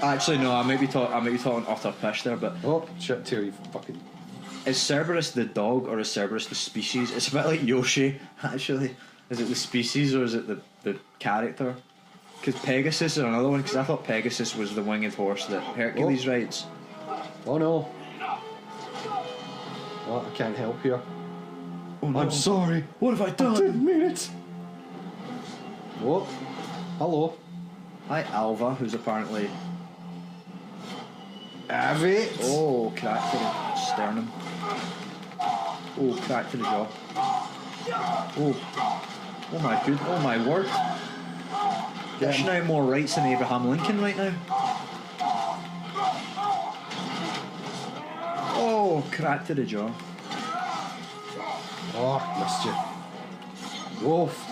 Actually, no. I might be talking utter pish there, but Oh shit! Till you fucking. is Cerberus the dog or is Cerberus the species? It's a bit like Yoshi, actually. Is it the species or is it the character? Because Pegasus is another one. Because I thought Pegasus was the winged horse that Hercules rides. Oh no. Oh, I can't help you. Oh no! I'm sorry. What have I I done? didn't mean it. What? Hello. Hi, Alva, who's apparently Have it. crack to the sternum. Oh, crack to the jaw. Oh my good. Oh my word. Dishing out more rights than Abraham Lincoln right now. Oh, crack to the jaw. Oh, missed you. Wolf.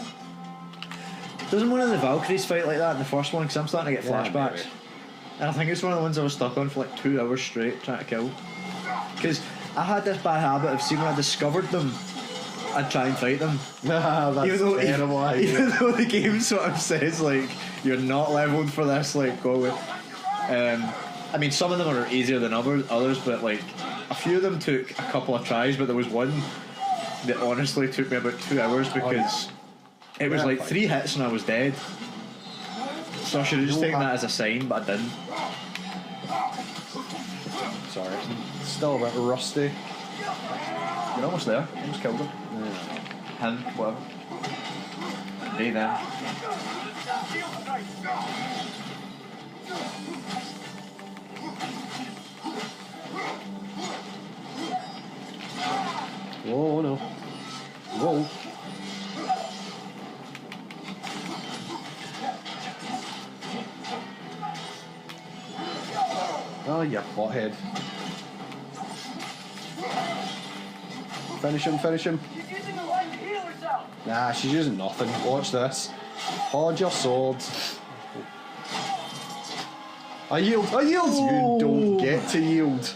Doesn't one of the Valkyries fight like that in the first one? Because I'm starting to get Yeah, flashbacks. maybe. And I think it's one of the ones I was stuck on for like 2 hours straight trying to kill. Because I had this bad habit of seeing when I discovered them, I'd try and fight them. Nah, that's terrible idea. Even though the game sort of says like you're not leveled for this, like go with. I mean, some of them are easier than others, but like a few of them took a couple of tries. But there was one that honestly took me about 2 hours because it was like 3 hits and I was dead. So I should have just taken that as a sign, but I didn't. Sorry. Still a bit rusty. You're almost there. Almost killed him. Him, whatever. They then. Whoa, no. Whoa. you butthead. Finish him, finish him. She's using the light to heal herself. Nah, she's using nothing. Watch this. Hold your sword. I yield, I yield! You don't get to yield.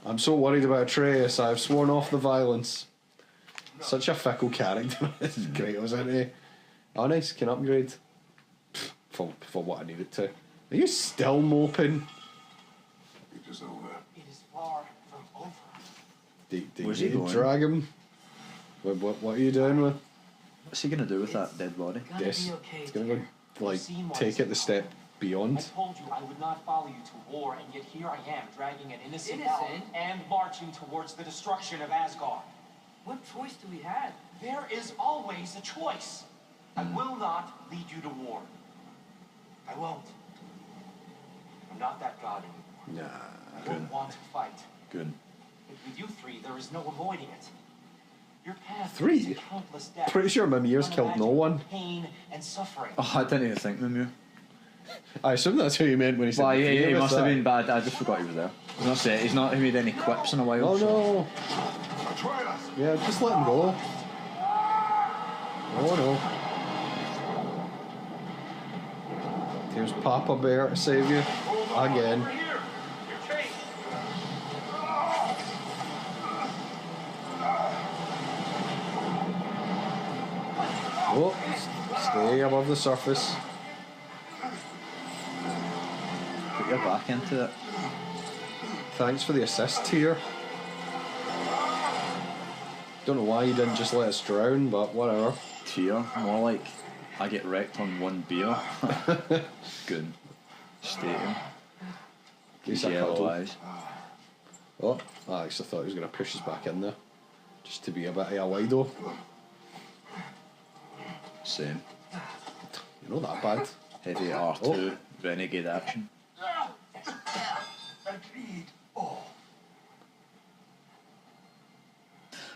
I'm so worried about Atreus, I've sworn off the violence. Such a fickle character. It's great, wasn't he? Oh, nice, can upgrade. For what I need it to. Are you still moping? It is over. It is far from over. Where's Did he you going? drag him? What are you doing with? What's he gonna do with that dead body? Gonna Yes, be okay, it's gonna dear. go, like, You've seen what take is it the in step I beyond. told you I would not follow you to war, and yet here I am, dragging an innocent Innocent? elf and marching towards the destruction of Asgard. What choice do we have? There is always a choice. I will not lead you to war. I won't. I'm not that god anymore. Nah. I don't want to fight. Good. But with you three, there is no avoiding it. Your path Three? leads to countless deaths. Pretty sure Mimir's killed no one. Pain and suffering. Oh, I didn't even think Mimir. I assume that's who you meant when he said. Well, the yeah, three he of us, must have that. been bad. I just forgot he was there. He's not saying. He's not made any quips in a while. Oh so- no. Atreus! Yeah, just let him go. Oh no. Here's Papa Bear to save you. Again. Over here! You're chased! Oh, stay above the surface. Put your back into it. Thanks for the assist here. Don't know why you didn't just let us drown, but whatever. Tear. More like I get wrecked on one beer. Good. Stating. Case I Yellow cuddle. eyes. Oh, I actually thought he was going to push us back in there. Just to be a bit of a wido. Same. You're not that bad. Heavy R2. Renegade action. Agreed. Oh.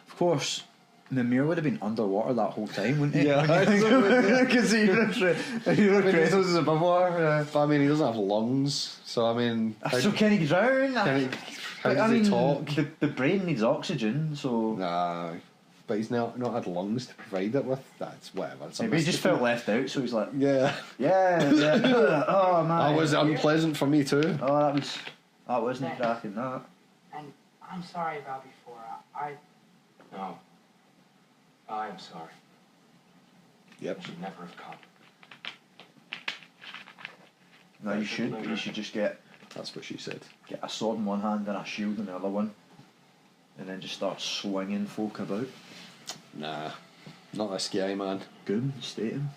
Of course, Mimir would have been underwater that whole time, wouldn't he? Yeah, Because even Kratos is above water. But I mean, he doesn't have lungs, so I mean, So can he drown? how But, does he talk? The brain needs oxygen, so Nah, but he's not had lungs to provide it with. That's whatever. It's a maybe he just mystical- felt left out. So he's like, Yeah, yeah. Oh man, that was unpleasant for me too. Oh, that wasn't cracking. That. And I'm sorry about before. No. I am sorry. Yep. I should never have come. No, you should. You should just get That's what she said. a sword in one hand and a shield in the other one, and then just start swinging folk about. Nah, not this guy, man. Good, stating.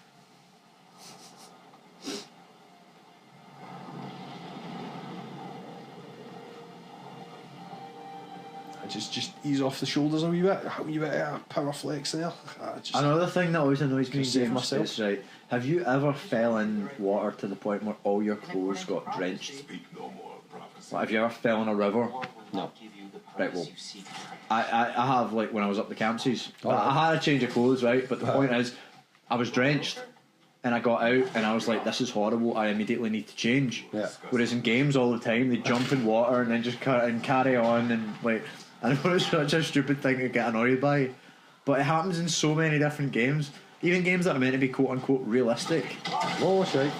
Just ease off the shoulders a wee bit power flex there. Another thing that always annoys me in Save games myself. is, right, have you ever fell in water to the point where all your clothes got drenched? Speak no more of prophecy. Like, have you ever fell in a river? War will No. not give you the Right, purpose well, you seek. I have, like, when I was up the Campsies. But Alright. I had a change of clothes, right? But the point is, I was drenched, and I got out, and I was like, this is horrible, I immediately need to change. Yeah. Whereas in games all the time, they jump in water and then just carry on, and, like, I know it's such a stupid thing to get annoyed by, but it happens in so many different games. Even games that are meant to be quote-unquote realistic. Oh, shite.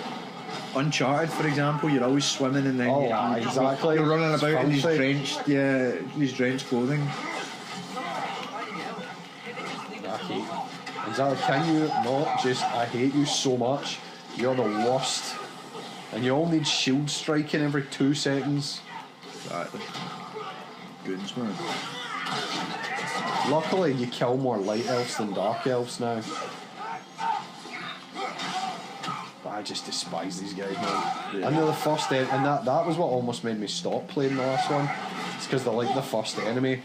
Uncharted, for example, you're always swimming and then Oh, you're, aye, exactly. you're running It's about in these fancy. these drenched clothing. I hate. Exactly. Can you not just? I hate you so much. You're the worst. And you all need shield striking every 2 seconds. Exactly. Goons, man. Luckily, you kill more light elves than dark elves now. But I just despise these guys, man. Yeah. I know the first and that was what almost made me stop playing the last one. It's because they're like the first enemy.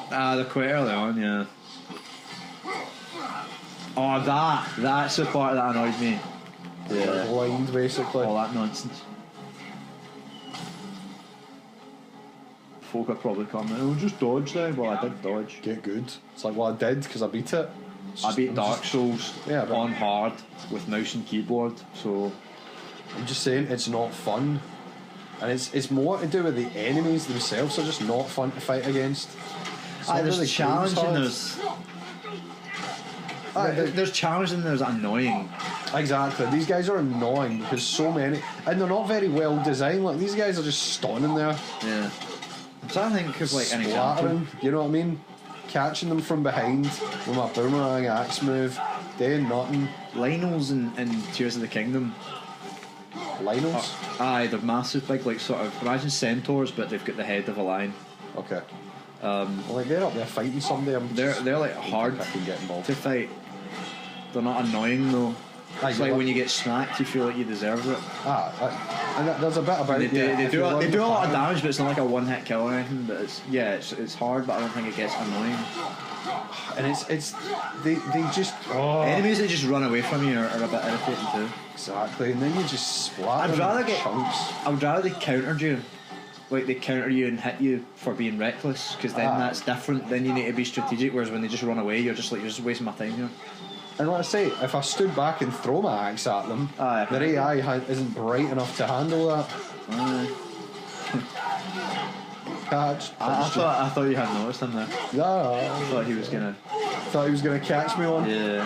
They're quite early on, yeah. Oh, that's the part that annoyed me. They're blind, basically. All that nonsense. Folk are probably coming, oh, just dodge then. Well, I did dodge. Get good. It's like, well, I did because I beat it. It's I just- beat I'm Dark just- Souls Yeah, but- on hard with mouse and keyboard, so I'm just saying it's not fun, and it's more to do with the enemies themselves are just not fun to fight against. There's challenge and there's challenge and there's annoying. Exactly, these guys are annoying because so many, and they're not very well designed. Like these guys are just standing there. Yeah. I'm trying to think of like an example. You know what I mean? Catching them from behind with my boomerang axe move, doing nothing. Lionels in Tears of the Kingdom. Lionels? Aye, they're massive, big, like sort of imagine centaurs, but they've got the head of a lion. Okay. Well, like they're up there fighting somebody. They're like hard I can get involved to fight. They're not annoying though. It's like when you get smacked, you feel like you deserve it. And there's a bit about they do a lot of damage, but it's not like a one-hit kill or anything. But it's hard, but I don't think it gets annoying. And they just enemies that just run away from you are a bit irritating too. Exactly, and then you just splatter. Chunks. I would rather they countered you. Like they counter you and hit you for being reckless, because then that's different. Then you need to be strategic. Whereas when they just run away, you're just wasting my time here. And like I say, if I stood back and throw my axe at them, their AI isn't bright enough to handle that. Catch. I thought you had noticed him there. No, I thought he was gonna catch me one. Yeah.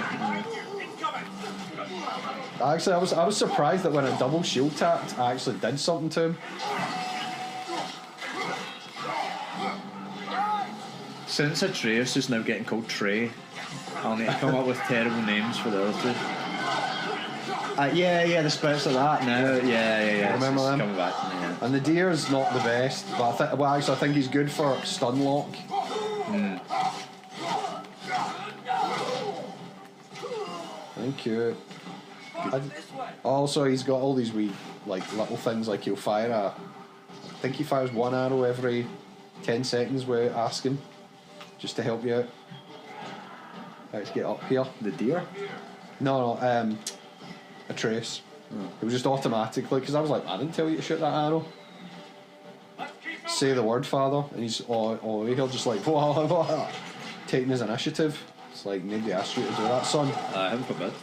Actually, I was surprised that when a double shield tapped, I actually did something to him. Since Atreus is now getting called Trey, I'll need to come up with terrible names for the other two. The spirits of that now. Yeah. Remember them? Coming back to me, yeah. And the deer's not the best, but I think he's good for stun lock. Thank you. Also, he's got all these wee little things like he'll fire I think he fires one arrow every 10 seconds with asking, just to help you out. Let's get up here. The deer? No, Atreus. It was just automatically, because I was like, I didn't tell you to shoot that arrow. Say the word, father, and he's he'll just like whoa, taking his initiative. It's like nobody asked you to do that, son. Heaven forbid.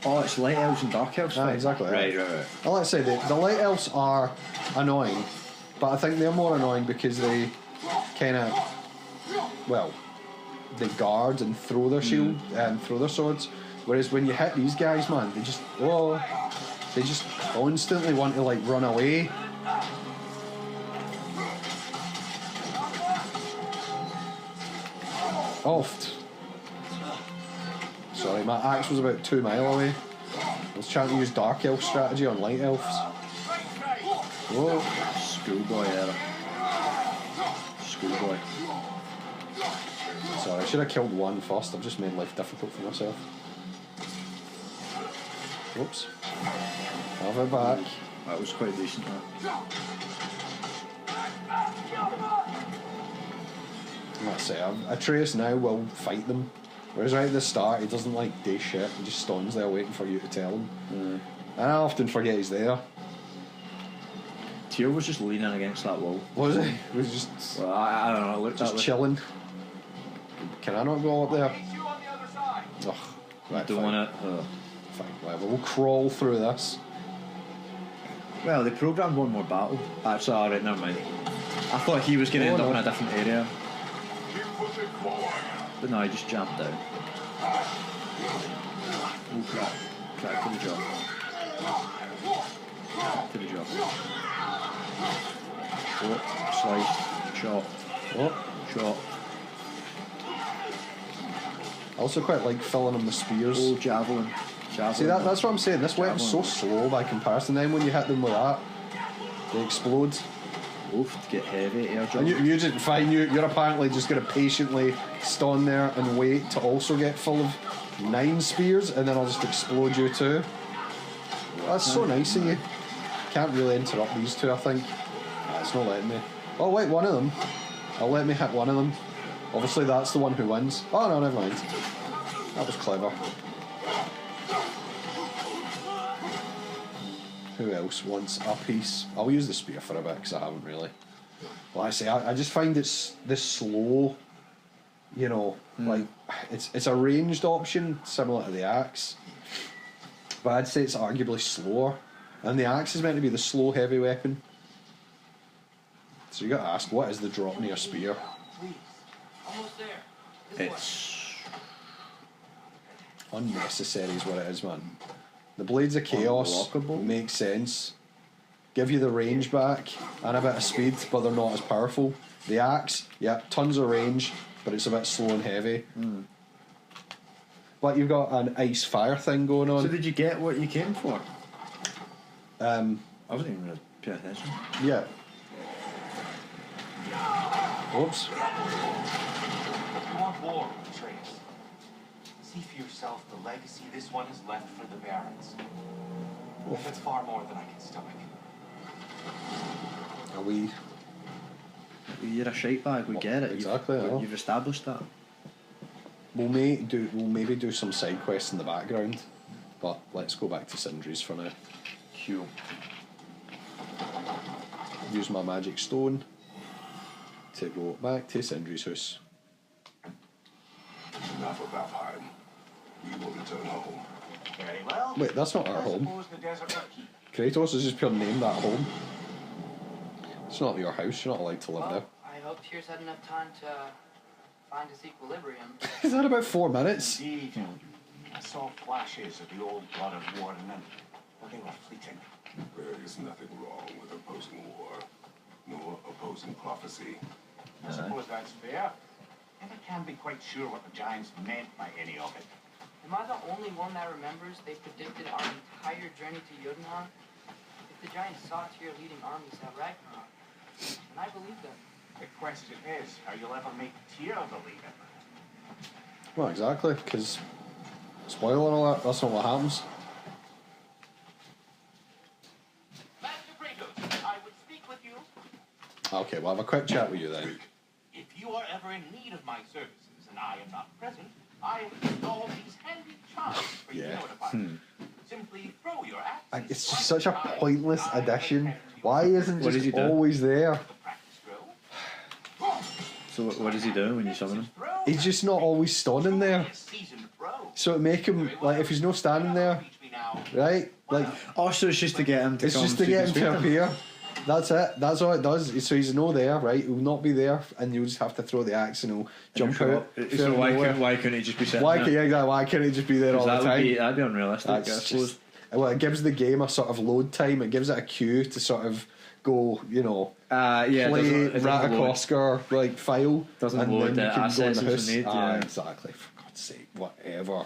Oh, it's light elves and dark elves. Exactly. Right. Well, let's say the light elves are annoying, but I think they're more annoying because they kind of, they guard and throw their shield and throw their swords. Whereas when you hit these guys, man, they just constantly want to run away. Sorry, my axe was about 2 miles away. I was trying to use dark elf strategy on light elves. Whoa. Schoolboy era. Schoolboy. Sorry, I should have killed one first. I've just made life difficult for myself. Oops. Have it back. That was quite decent, That's it. Atreus now will fight them. Whereas right at the start, he doesn't do shit. He just stands there waiting for you to tell him. And I often forget he's there. Tyr was just leaning against that wall. Was he? He was just... Well, I don't know. It looked just chilling. Can I not go up there? Ugh. Right, don't want it. Fine, whatever. We'll crawl through this. Well, they programmed one more battle. Actually, alright, never mind. I thought he was going to end up in a different area. But no, he just jumped down. Oh, crap. Crack to the jaw. To the jaw. Oh, slice. Shot. Oh. Shot. I also quite like filling them with spears. Oh, javelin. See, that's what I'm saying. This weapon's so slow by comparison. Then when you hit them with that, they explode. Oof, to get heavy. And you just fine. You're apparently just going to patiently stand there and wait to also get full of 9 spears, and then I'll just explode you too. That's so nice of you. Can't really interrupt these two, I think. It's not letting me. Oh wait, one of them. I'll let me hit one of them. Obviously that's the one who wins. Oh no, never mind. That was clever. Who else wants a piece? I'll use the spear for a bit because I haven't really. Well, I say I just find it's this slow. You know, it's a ranged option similar to the axe. But I'd say it's arguably slower. And the axe is meant to be the slow, heavy weapon. So you got to ask, what is the drop near spear? Please. Almost there. This way. It's Unnecessary is what it is, man. The Blades of Chaos Unblockable. makes sense. Give you the range back and a bit of speed, but they're not as powerful. The axe, yeah, tons of range, but it's a bit slow and heavy. But you've got an ice fire thing going on. So did you get what you came for? I wasn't even really paying attention. Yeah. Oops. You want war, Atreus. See for yourself the legacy this one has left for the Barons. If it's far more than I can stomach. Are we? You're a shite bag, we get it. Exactly, yeah. You've established that. We'll maybe do some side quests in the background, but let's go back to Sindri's for now. Cool. Use my magic stone to go back to Sindri's house. Enough of Valheim. We will return home. Very well. Wait, that's not our I home. suppose the desert will keep. Kratos has just pure named that home. It's not your house, you're not allowed to live Well, I hope Tyr's had enough time to find his equilibrium. there. Is that about 4 minutes? Indeed. I saw flashes of the old God of War, and then they were fleeting. There is nothing wrong with opposing war, nor opposing prophecy. I suppose that's fair. Never can be quite sure what the Giants meant by any of it. Am I the only one that remembers they predicted our entire journey to Jotunheim? If the Giants saw Tyr leading armies at Ragnarok, and I believe them. The question is, how you'll ever make Tyr believe it. Well, exactly, because spoiler alert, that's not what happens. Master Kratos, I would speak with you. Okay, we'll have a quick chat with you then. If you are ever in need of my services and I am not present, I have installed these handy charms for you to Yeah. notify. Simply throw your axe. It's just such a pointless addition. Why isn't What does he just do? always there? The practice drill. So what does he do when you summon him? Throw. He's just not always standing there. A seasoned pro. So it make him, like, if he's not standing there, Reach me now. right? Like, Oh, so it's just to get him to it's come just to so you get can him to speak appear. That's it. That's all it does. So he's no there, right? He'll not be there, and you'll just have to throw the axe and he'll jump out. So why couldn't he just be sitting Why there? can, yeah, exactly, why can't he just be there all the time? That'd be unrealistic, I That's suppose. just, well, it gives the game a sort of load time. It gives it a cue to sort of go, you know, Yeah, play it doesn't load. Ratakosker like file, Doesn't and load then you the can go in assets the as house. we need, yeah. Exactly. For God's sake, whatever.